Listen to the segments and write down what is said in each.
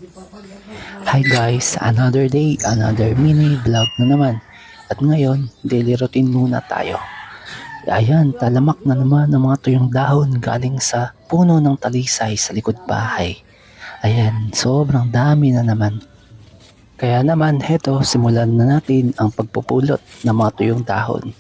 Hi guys, another day, another mini vlog na naman. At ngayon, daily routine muna tayo. Ayan, talamak na naman ang mga tuyong dahon galing sa puno ng talisay sa likod bahay. Ayan, sobrang dami na naman. Kaya naman, heto, simulan na natin ang pagpupulot ng mga tuyong dahon.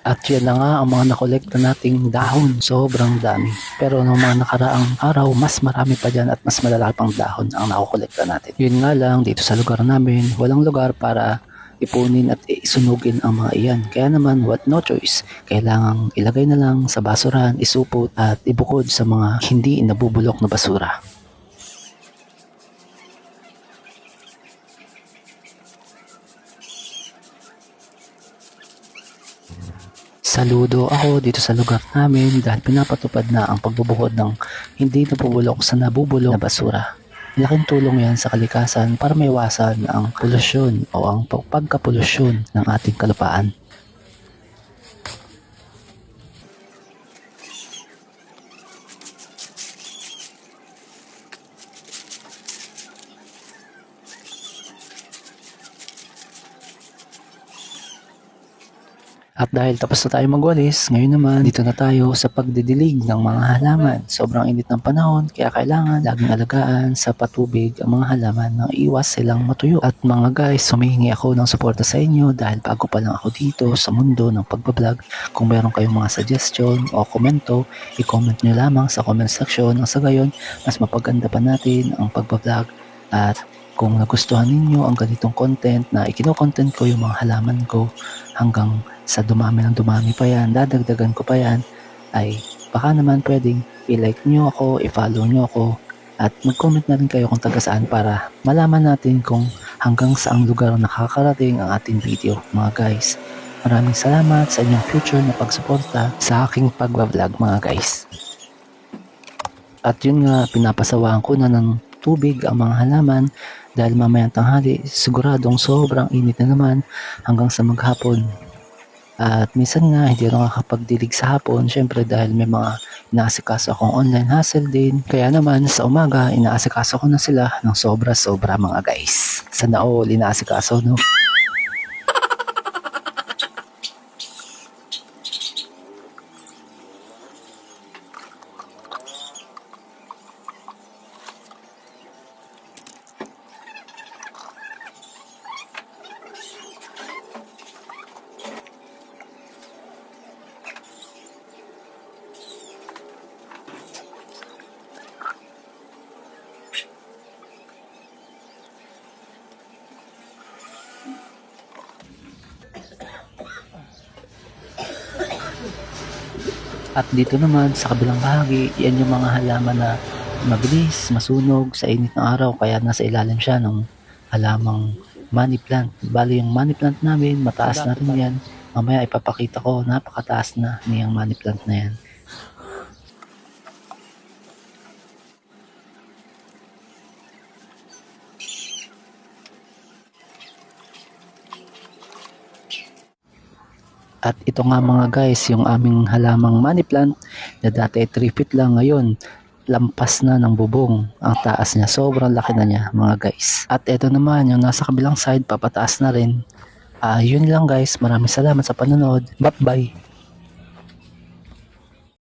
At yan na nga ang mga nakolekta nating dahon. Sobrang dami. Pero noong mga nakaraang araw, mas marami pa dyan at mas malalaki pang dahon ang nakokolekta natin. Yun nga lang, dito sa lugar namin, walang lugar para ipunin at isunugin ang mga iyan. Kaya naman, what no choice. Kailangang ilagay na lang sa basurahan, isupot at ibukod sa mga hindi nabubulok na basura. Saludo ako dito sa lugar namin dahil pinapatupad na ang pagbubukod ng hindi nabubulok sa nabubulok na basura. Laking tulong yan sa kalikasan para maiwasan ang polusyon o ang pagkapolusyon ng ating kalupaan. At dahil tapos na tayo magwalis, ngayon naman dito na tayo sa pagdidilig ng mga halaman. Sobrang init ng panahon, kaya kailangan laging alagaan sa patubig ang mga halaman nang iwas silang matuyo. At mga guys, humihingi ako ng suporta sa inyo dahil bago pa lang ako dito sa mundo ng pagbablog. Kung meron kayong mga suggestion o komento, i-comment nyo lamang sa comment section. Nang sa gayon, mas mapaganda pa natin ang pagbablog. At kung nagustuhan ninyo ang ganitong content na ikino-content ko yung mga halaman ko hanggang sa dumami ng dumami pa yan, dadagdagan ko pa yan, ay baka naman pwedeng i-like nyo ako, i-follow nyo ako, at mag-comment na rin kayo kung taga saan para malaman natin kung hanggang saang lugar nakakarating ang ating video. Mga guys, maraming salamat sa inyong future na pagsuporta sa aking pagbablog mga guys. At yun nga, pinapasawaan ko na ng tubig ang mga halaman dahil mamayang tanghali siguradong sobrang init na naman hanggang sa maghapon. At minsan nga hindi ako nakakapagdilig sa hapon, syempre dahil may mga inaasikaso akong online hustle din. Kaya naman sa umaga, inaasikaso ko na sila ng sobra-sobra mga guys. Sana all inaasikaso, no? At dito naman sa kabilang bahagi, yan yung mga halaman na mabilis masunog sa init ng araw kaya nasa ilalim siya ng halamang money plant. Bali yung money plant namin, mataas na rin yan. Mamaya ipapakita ko, napakataas na niyang money plant na yan. At ito nga mga guys, yung aming halamang money plant na dati 3 feet lang, ngayon lampas na ng bubong ang taas niya. Sobrang laki na niya mga guys. At ito naman yung nasa kabilang side, papataas na rin. Yun lang guys, maraming salamat sa panonood. Bye bye.